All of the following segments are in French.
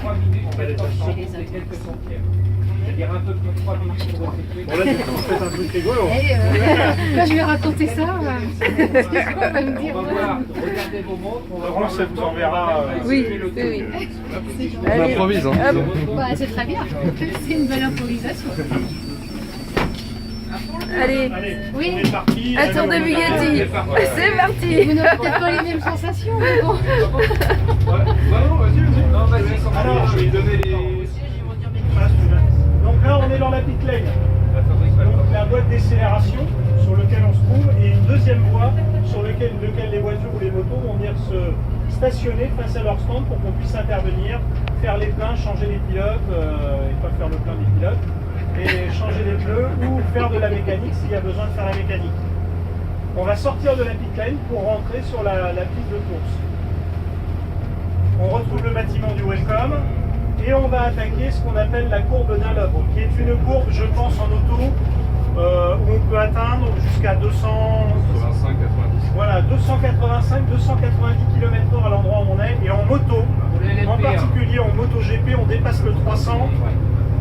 3 minutes, quelques centièmes. C'est-à-dire un peu plus de 3 minutes pour effectuer. Bon là du coup vous faites un truc rigolo. Quand je vais raconter ça, on va me dire. On va voir, regardez vos montres, on va Laurent, voir ça le vous temps, enverra, on va Oui, effectuer le oui, tour. oui. On improvise, hein. Bah, c'est très bien. C'est une belle improvisation. Allez, Allez, Oui. on est parti. un tour de Bugatti. C'est parti. Vous n'aurez peut-être pas les mêmes sensations, mais bon. Non, vas-y, Alors, je vais donner les... Donc là on est dans la pit lane. Donc la boîte d'accélération sur laquelle on se trouve et une deuxième voie sur laquelle les voitures ou les motos vont venir se stationner face à leur stand pour qu'on puisse intervenir, faire les pleins, changer les pilotes, et pas faire le plein des pilotes, et changer les pneus ou faire de la mécanique s'il y a besoin de faire la mécanique. On va sortir de la pit lane pour rentrer sur la piste de course. On retrouve le bâtiment du Welcome. Et on va attaquer ce qu'on appelle la courbe d'Alop, qui est une courbe, je pense, en auto, où on peut atteindre jusqu'à 85, 90. voilà, 285, 290 km/h à l'endroit où on est. Et en moto, en particulier en MotoGP, on dépasse le 300.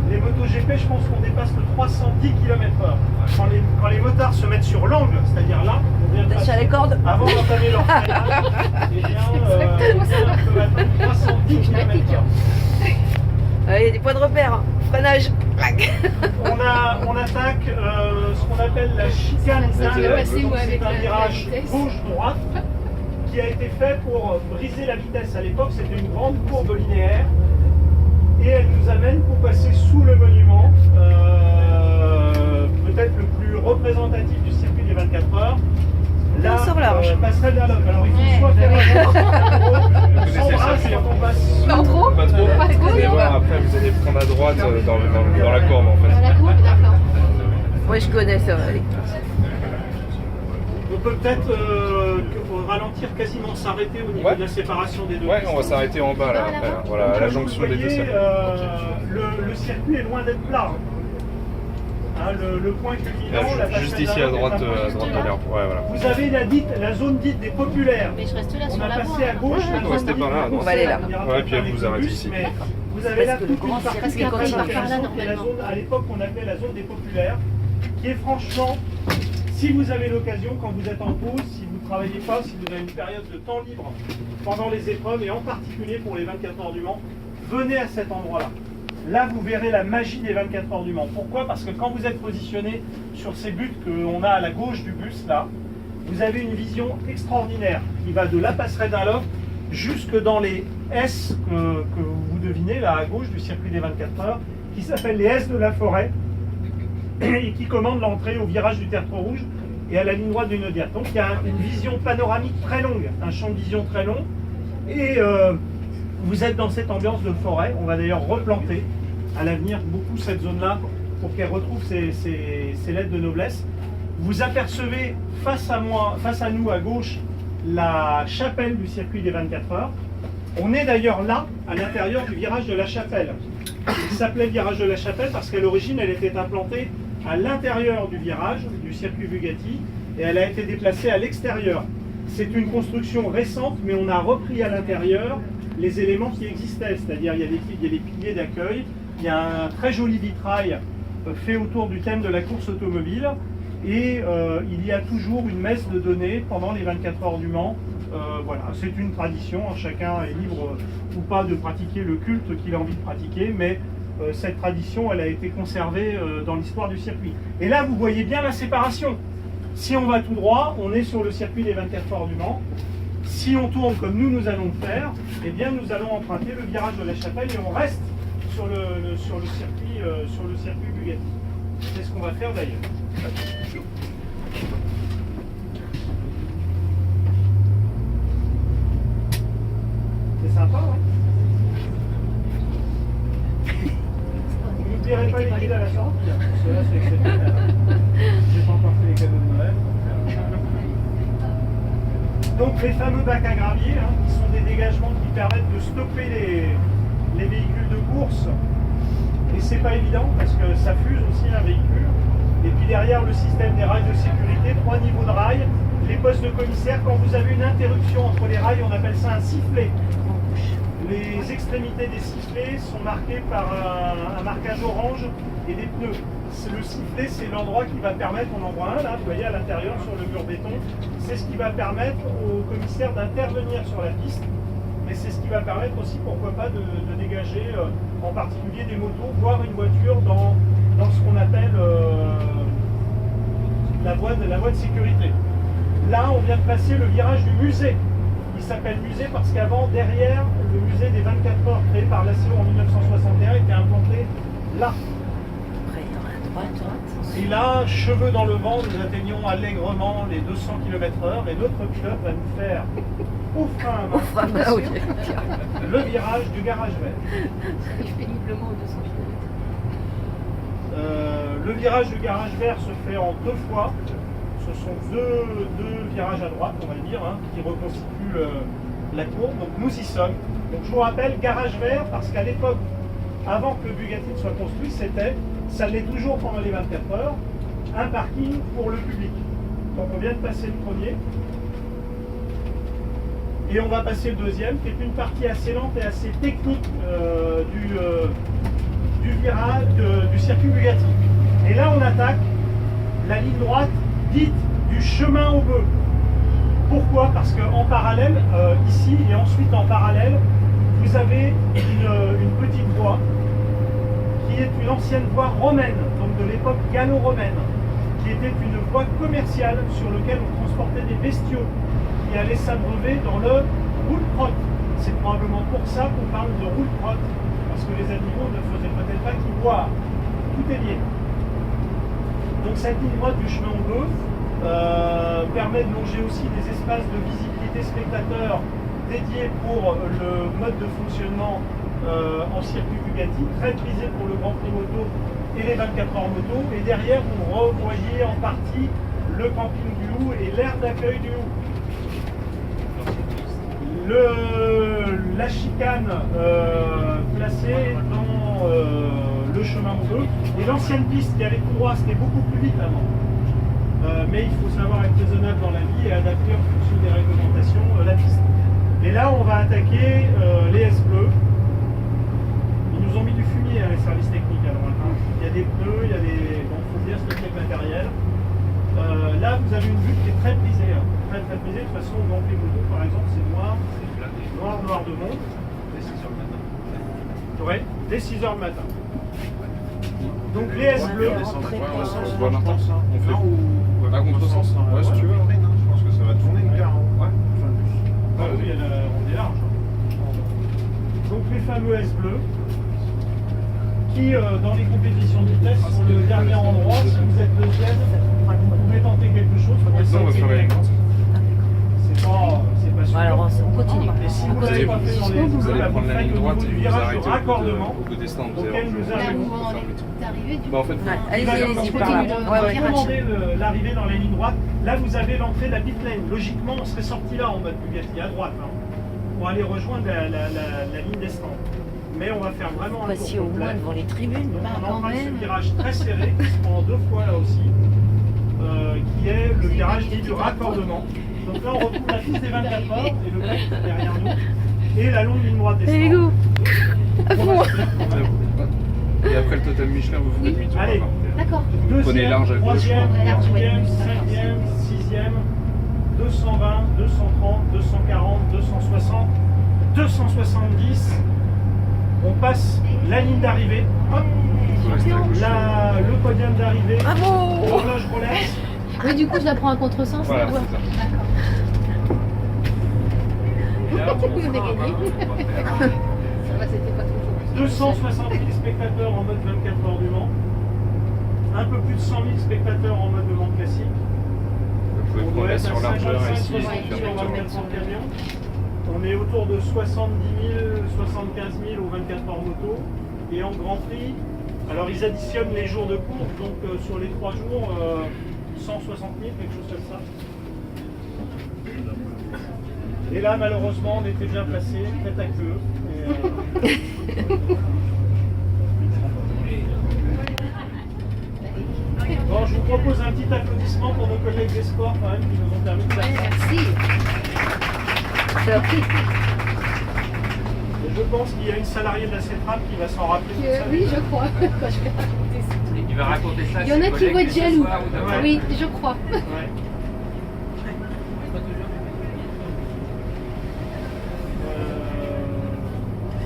Les MotoGP, je pense qu'on dépasse le 310 km/h. Quand les motards se mettent sur l'angle, c'est-à-dire là, on vient de Sur les cordes. avant d'entamer leur freinage, eh bien, on peut atteindre 310 km/h. Il y a des points de repère. Freinage. On attaque ce qu'on appelle la chicane Ça va d'Alep. passer, Donc ouais, c'est avec un la virage vitesse. gauche-droite qui a été fait pour briser la vitesse. À l'époque, c'était une grande courbe linéaire et elle nous amène pour passer sous le monument, peut-être le plus représentatif du circuit des 24 heures. La Sur large. passerelle d'Alep. Alors il faut soit faire sans bras quand on passe. Pas trop. Pas trop. Pas trop, Vous allez non. voir, après vous allez prendre à droite dans la courbe en Dans fait. la courbe, d'accord. Moi je connais ça. Allez. On peut peut-être ralentir, quasiment s'arrêter au niveau Ouais. de la séparation des deux. Ouais, pistes. on va s'arrêter en bas là, après, là. Voilà, à la jonction des deux Vous voyez, circuits. le circuit est loin d'être plat. Hein, le point culminant, la Là, juste passerelle ici à d'Alep droite est un point de culminant. l'herbe. Ouais, voilà. Vous avez la zone dite des populaires. Mais je reste là On sur a la voie. passé à gauche la Ouais, zone restez dite par là, des on va aller là. populaires. Ouais, puis vous Avec arrêtez bus, ici. mais vous avez là toute une partie Parce que qui est quand très il part par là, intéressante, qui est la normalement. zone, à l'époque, on appelait la zone des populaires, qui est franchement, si vous avez l'occasion, quand vous êtes en pause, si vous ne travaillez pas, si vous avez une période de temps libre pendant les épreuves, et en particulier pour les 24 heures du Mans, venez à cet endroit-là. Là, vous verrez la magie des 24 heures du Mans. Pourquoi? Parce que quand vous êtes positionné sur ces buts qu'on a à la gauche du bus, là, vous avez une vision extraordinaire qui va de la passerelle d'Alop jusque dans les S que vous devinez, là à gauche du circuit des 24 heures, qui s'appellent les S de la forêt, et qui commandent l'entrée au virage du Tertre Rouge et à la ligne droite du Nodiat. Donc il y a une vision panoramique très longue, un champ de vision très long, et vous êtes dans cette ambiance de forêt. On va d'ailleurs replanter à l'avenir beaucoup cette zone-là pour qu'elle retrouve ses lettres de noblesse. Vous apercevez face à moi, face à nous à gauche, la chapelle du circuit des 24 heures. On est d'ailleurs là, à l'intérieur du virage de la Chapelle. Il s'appelait virage de la Chapelle parce qu'à l'origine, elle était implantée à l'intérieur du virage du circuit Bugatti et elle a été déplacée à l'extérieur. C'est une construction récente, mais on a repris à l'intérieur les éléments qui existaient, c'est-à-dire il y a des piliers d'accueil, il y a un très joli vitrail fait autour du thème de la course automobile et il y a toujours une messe de données pendant les 24 heures du Mans. Voilà, c'est une tradition, hein, chacun est libre ou pas de pratiquer le culte qu'il a envie de pratiquer, mais cette tradition, elle a été conservée dans l'histoire du circuit. Et là, vous voyez bien la séparation. Si on va tout droit, on est sur le circuit des 24 heures du Mans. Si on tourne comme nous allons le faire, eh bien nous allons emprunter le virage de la Chapelle et on reste sur le circuit Bugatti. C'est ce qu'on va faire d'ailleurs. C'est sympa, ouais. Vous n'oublierez pas les guides à la sortie, hein, parce que là c'est exceptionnel. J'ai pas encore fait les cadeaux de Noël. Donc les fameux bacs à gravier, hein, qui sont des dégagements qui permettent de stopper les véhicules de course. Et c'est pas évident parce que ça fuse aussi un véhicule. Et puis derrière le système des rails de sécurité, 3 niveaux de rails, les postes de commissaire, quand vous avez une interruption entre les rails, on appelle ça un sifflet. Les extrémités des sifflets sont marquées par un marquage orange et des pneus. Le sifflet, c'est l'endroit qui va permettre, on en voit un là, vous voyez à l'intérieur sur le mur béton, c'est ce qui va permettre au commissaire d'intervenir sur la piste, mais c'est ce qui va permettre aussi, pourquoi pas, de dégager en particulier des motos, voire une voiture dans ce qu'on appelle la voie de sécurité. Là, on vient de passer le virage du musée. Il s'appelle musée parce qu'avant, derrière, le musée des 24 heures créé par l'ACO en 1961 était implanté là. Et là, cheveux dans le vent, nous atteignons allègrement les 200 km/h et notre pilote va nous faire au frein à main le virage du garage vert. Péniblement aux 200 km. Le virage du garage vert se fait en 2 fois. Ce sont deux virages à droite, on va dire, hein, qui reconstituent la courbe. Donc nous y sommes. Donc je vous rappelle, garage vert, parce qu'à l'époque, avant que le Bugatti ne soit construit, ça l'est toujours pendant les 24 heures, un parking pour le public. Donc on vient de passer le premier. Et on va passer le deuxième, qui est une partie assez lente et assez technique du virage, du circuit Bugatti. Et là on attaque la ligne droite dite du chemin au bœuf. Pourquoi? Parce qu'en parallèle, ici et ensuite en parallèle, vous avez une petite voie qui est une ancienne voie romaine, donc de l'époque gallo-romaine, qui était une voie commerciale sur laquelle on transportait des bestiaux qui allaient s'abreuver dans le roule-crotte. C'est probablement pour ça qu'on parle de roule-crotte, parce que les animaux ne faisaient peut-être pas qu'ils boivent. Tout est lié. Donc cette ligne droite du chemin au bœuf permet de longer aussi des espaces de visibilité spectateurs dédiés pour le mode de fonctionnement en circuit Bugatti, très prisé pour le Grand Prix moto et les 24 heures moto. Et derrière, vous revoyez en partie le camping du Hou et l'aire d'accueil du Hou. La chicane placée dans le chemin au bœuf. Et l'ancienne piste qui allait tout droit, c'était beaucoup plus vite avant. Mais il faut savoir être raisonnable dans la vie et adapter en fonction des réglementations la piste. Et là, on va attaquer les S-bleus. Ils nous ont mis du fumier, les services techniques à droite. Hein. Il y a des pneus, il y a des... Bon, il faut bien stocker le matériel. Là, vous avez une vue qui est très prisée. Hein. Très prisée. De toute façon, dans les motos, par exemple, c'est noir. Noir de monde. Dès 6h le matin. Ouais, dès 6h le matin. Donc les S-bleus, On voit maintenant. On fait à contresens. Ouais, si tu veux. Je pense que ça va tourner une gare. Ouais. Ah oui, on est large. Donc les fameux S-bleus, qui dans les compétitions de vitesse sont le dernier endroit. Si vous êtes deuxième, vous pouvez tenter quelque chose. Maintenant, on va faire les C'est pas sûr. Alors on continue. Et si vous n'avez pas fait dans les Vous allez S-bleus, prendre la ligne droite et du vous virage de arrêtez raccordement au bout des stands. Vous auquel allez nous Là, arrivons. au moment d'arriver du Bah en fait, Allez-y, allez-y, par là. continue de- Ouais, ouais. Commandez l'arrivée dans les lignes droites. Là, vous avez l'entrée de la pit lane. Logiquement, on serait sorti là en mode Bugatti, à droite, hein, pour aller rejoindre la ligne des stands. Mais on va faire vraiment un Passer tour au moins complet. devant les tribunes. Donc, Bah, on quand emprunte même. ce virage très serré, qui se prend 2 fois là aussi, qui est le virage dit du raccordement. Donc là, on retrouve la piste des 24 heures et le grec derrière nous, et la longue ligne droite des Allez, stands. go. et après le totem Michelin, vous faites 8 tours. Allez. D'accord. Prenez large à gauche. Troisième, Large, ouais. quatrième, cinquième, sixième, 220, 230, 240, 260, 270. On passe la ligne d'arrivée. Hop. Le podium d'arrivée. Bravo. Horloge Rolex. Oui, du coup, je la prends à contresens. Voilà, Ouais. c'est ça. D'accord. Et là, Vous avez gagné. Ça va, c'était pas trop. 260 000 spectateurs en mode 24 heures du Mans. Un peu plus de 100 000 spectateurs en mode de Mans classique. Vous pouvez On prendre doit la être à sur largeur 55 ici et 60 faire 000 des au tours. 24 heures camion. On est autour de 70 000, 75 000 au 24 heures moto. Et en Grand Prix, alors ils additionnent les jours de course, donc sur les 3 jours, 160 000, quelque chose comme ça. Et là, malheureusement, on était bien placé, tête à queue. Bon, je vous propose un petit applaudissement pour nos collègues des sports quand même qui nous ont permis de faire ça. Merci. Et je pense qu'il y a une salariée de la CETRAP qui va s'en rappeler. toute sa Oui, vie. je crois, quand je vais raconter ça. Il va raconter ça. Il y en a qui vont être jaloux. Ouais. Oui, je crois. Ouais.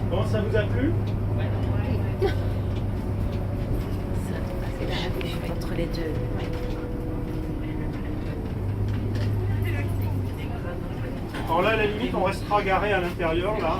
Bon, ça vous a plu? C'est la bouche entre les deux. Alors là, à la limite, on restera garé à l'intérieur, là.